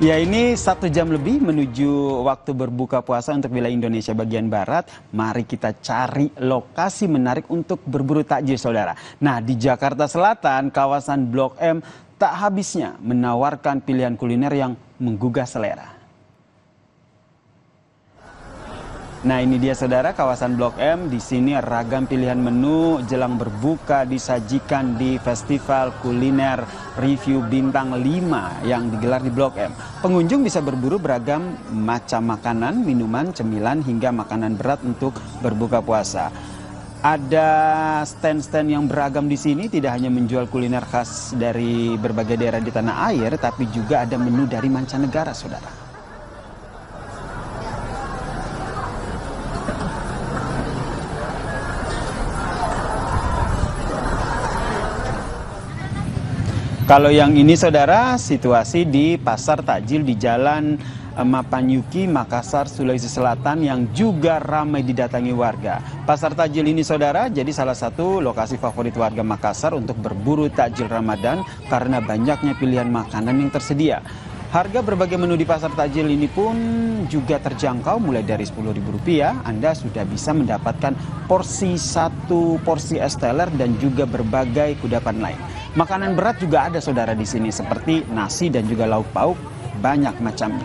Ya, ini 1 jam lebih menuju waktu berbuka puasa untuk wilayah Indonesia bagian Barat. Mari kita cari lokasi menarik untuk berburu takjil, saudara. Nah, di Jakarta Selatan, kawasan Blok M tak habisnya menawarkan pilihan kuliner yang menggugah selera. Nah, ini dia saudara, kawasan Blok M. Di sini ragam pilihan menu jelang berbuka disajikan di Festival Kuliner Review Bintang 5 yang digelar di Blok M. Pengunjung bisa berburu beragam macam makanan, minuman, cemilan hingga makanan berat untuk berbuka puasa. Ada stand-stand yang beragam di sini, tidak hanya menjual kuliner khas dari berbagai daerah di tanah air, tapi juga ada menu dari mancanegara, saudara. Kalau yang ini saudara, situasi di Pasar Takjil di Jalan Mapanyuki, Makassar, Sulawesi Selatan yang juga ramai didatangi warga. Pasar Takjil ini saudara jadi salah satu lokasi favorit warga Makassar untuk berburu takjil Ramadan karena banyaknya pilihan makanan yang tersedia. Harga berbagai menu di Pasar Takjil ini pun juga terjangkau, mulai dari Rp10.000 Anda sudah bisa mendapatkan satu porsi es teler dan juga berbagai kudapan lain. Makanan berat juga ada saudara di sini seperti nasi dan juga lauk pauk, banyak macamnya.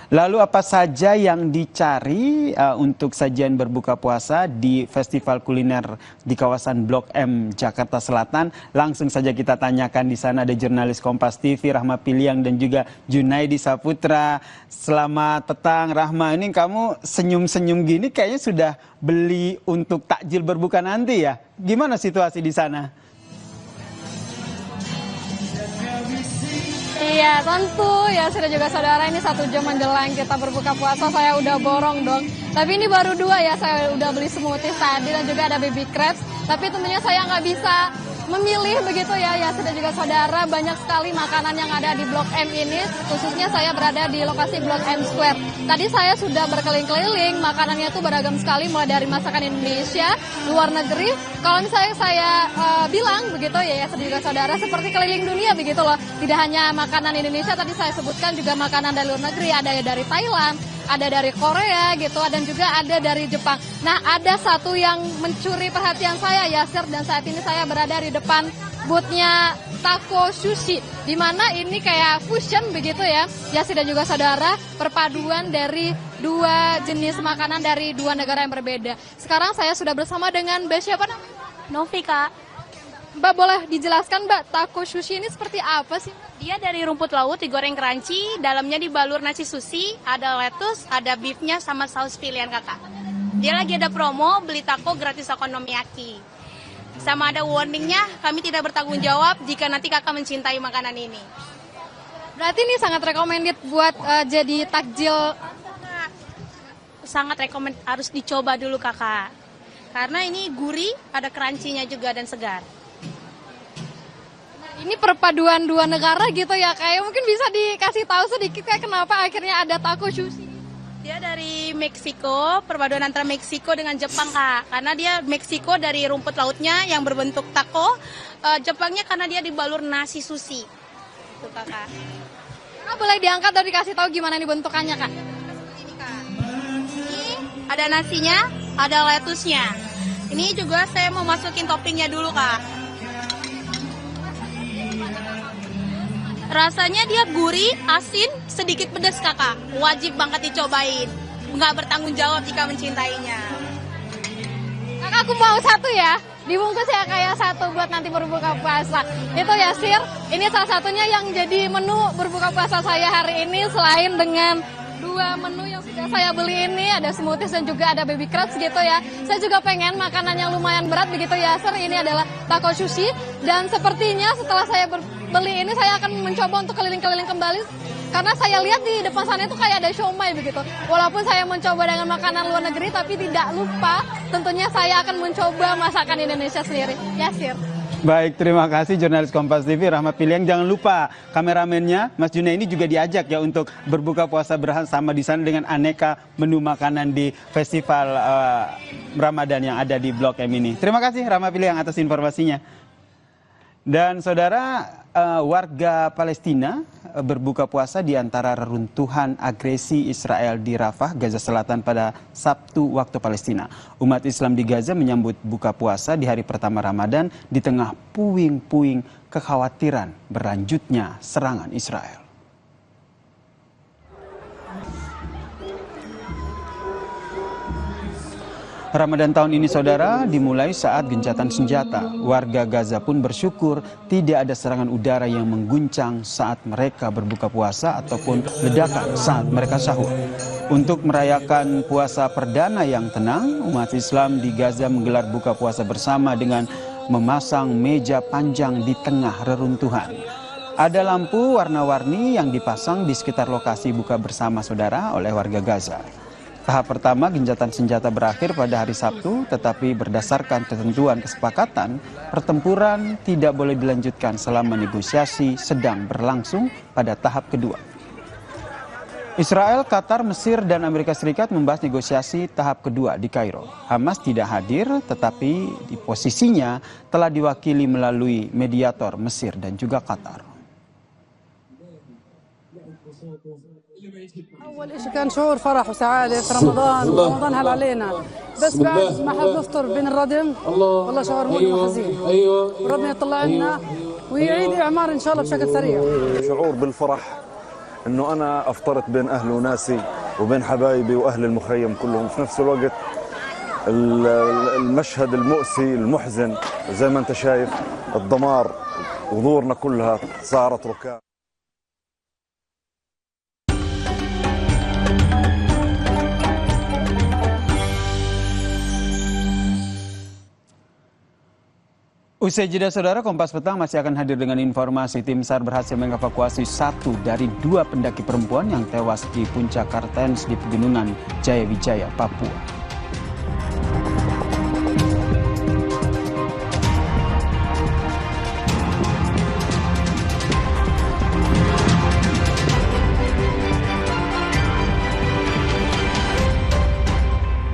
Lalu apa saja yang dicari untuk sajian berbuka puasa di Festival Kuliner di kawasan Blok M Jakarta Selatan? Langsung saja kita tanyakan. Di sana ada jurnalis Kompas TV Rahma Piliang dan juga Junaidi Saputra. Selamat petang Rahma, ini kamu senyum-senyum gini kayaknya sudah beli untuk takjil berbuka nanti ya? Gimana situasi di sana? Iya tentu ya, sudah juga saudara, ini 1 jam menjelang kita berbuka puasa saya udah borong dong. Tapi ini baru 2 ya, saya udah beli smoothies tadi dan juga ada baby crepes. Tapi tentunya saya nggak bisa memilih begitu ya, ya sudah juga saudara, banyak sekali makanan yang ada di Blok M ini. Khususnya saya berada di lokasi Blok M Square. Tadi saya sudah berkeliling-keliling, makanannya tuh beragam sekali, mulai dari masakan Indonesia, luar negeri. Kalau misalnya saya bilang begitu ya, sudah juga saudara, seperti keliling dunia begitu loh. Tidak hanya makanan Indonesia, tadi saya sebutkan juga makanan dari luar negeri, ada dari Thailand, ada dari Korea gitu, dan juga ada dari Jepang. Nah, ada satu yang mencuri perhatian saya, Yasir, dan saat ini saya berada di depan boothnya Taco Sushi, di mana ini kayak fusion begitu ya, Yasir dan juga saudara, perpaduan dari 2 jenis makanan dari 2 negara yang berbeda. Sekarang saya sudah bersama dengan Mbak siapa namanya? Novi, Kak. Mbak, boleh dijelaskan Mbak, Taco Sushi ini seperti apa sih? Dia dari rumput laut digoreng crunchy, dalamnya dibalur nasi sushi, ada lettuce, ada beefnya sama saus pilihan kakak. Dia lagi ada promo, beli taco gratis okonomiyaki. Sama ada warningnya, kami tidak bertanggung jawab jika nanti kakak mencintai makanan ini. Berarti ini sangat recommended buat jadi takjil. Sangat recommend, harus dicoba dulu kakak. Karena ini gurih, ada crunchy-nya juga dan segar. Ini perpaduan 2 negara gitu ya, kayak mungkin bisa dikasih tahu sedikit kayak kenapa akhirnya ada Taco Sushi? Dia dari Meksiko, perpaduan antara Meksiko dengan Jepang kak. Karena dia Meksiko dari rumput lautnya yang berbentuk taco, Jepangnya karena dia dibalur nasi sushi. Tuh kakak. Nah, boleh diangkat dan dikasih tahu gimana ini bentukannya kak? Ini kak. Ini ada nasinya, ada lettuce-nya. Ini juga saya mau masukin toppingnya dulu kak. Rasanya dia gurih, asin, sedikit pedas kakak. Wajib banget dicobain. Nggak bertanggung jawab jika mencintainya. Kakak, aku mau 1 ya. Dibungkus ya kayak 1 buat nanti berbuka puasa. Itu ya Sir, ini salah satunya yang jadi menu berbuka puasa saya hari ini. Selain dengan 2 menu yang sudah saya beli ini, ada smoothies dan juga ada baby crepes gitu ya. Saya juga pengen makanan yang lumayan berat begitu ya Sir. Ini adalah Taco Sushi. Dan sepertinya setelah saya beli ini saya akan mencoba untuk keliling-keliling kembali. Karena saya lihat di depan sana itu kayak ada siomay begitu. Walaupun saya mencoba dengan makanan luar negeri, tapi tidak lupa tentunya saya akan mencoba masakan Indonesia sendiri. Ya Sir. Baik, terima kasih jurnalis Kompas TV Rahmat Piliang. Jangan lupa kameramennya Mas Junaidi juga diajak ya untuk berbuka puasa bersama di sana dengan aneka menu makanan di festival Ramadan yang ada di Blok M ini. Terima kasih Rahmat Piliang atas informasinya. Dan saudara, warga Palestina berbuka puasa di antara reruntuhan agresi Israel di Rafah, Gaza Selatan pada Sabtu waktu Palestina. Umat Islam di Gaza menyambut buka puasa di hari pertama Ramadan di tengah puing-puing kekhawatiran berlanjutnya serangan Israel. Ramadan tahun ini saudara dimulai saat gencatan senjata. Warga Gaza pun bersyukur tidak ada serangan udara yang mengguncang saat mereka berbuka puasa ataupun ledakan saat mereka sahur. Untuk merayakan puasa perdana yang tenang, umat Islam di Gaza menggelar buka puasa bersama dengan memasang meja panjang di tengah reruntuhan. Ada lampu warna-warni yang dipasang di sekitar lokasi buka bersama saudara oleh warga Gaza. Tahap pertama gencatan senjata berakhir pada hari Sabtu, tetapi berdasarkan ketentuan kesepakatan, pertempuran tidak boleh dilanjutkan selama negosiasi sedang berlangsung pada tahap kedua. Israel, Qatar, Mesir, dan Amerika Serikat membahas negosiasi tahap kedua di Kairo. Hamas tidak hadir, tetapi di posisinya telah diwakili melalui mediator Mesir dan juga Qatar. أول شيء كان شعور فرح وسعادة في رمضان هل علينا بس بعد ما حد نفطر بين الردم والله شعور مؤلم وحزين وربنا يطلع لنا ويعيد إعمار إن شاء الله بشكل سريع. شعور بالفرح إنه أنا أفطرت بين أهلي وناسي وبين حبايبي وأهل المخيم كلهم في نفس الوقت. المشهد المؤسي المحزن زي ما أنت شايف الدمار وظهورنا كلها صارت ركام. Usai jeda saudara, Kompas Petang masih akan hadir dengan informasi tim SAR berhasil mengevakuasi 1 dari 2 pendaki perempuan yang tewas di puncak Kartens di Pegunungan Jayawijaya, Papua.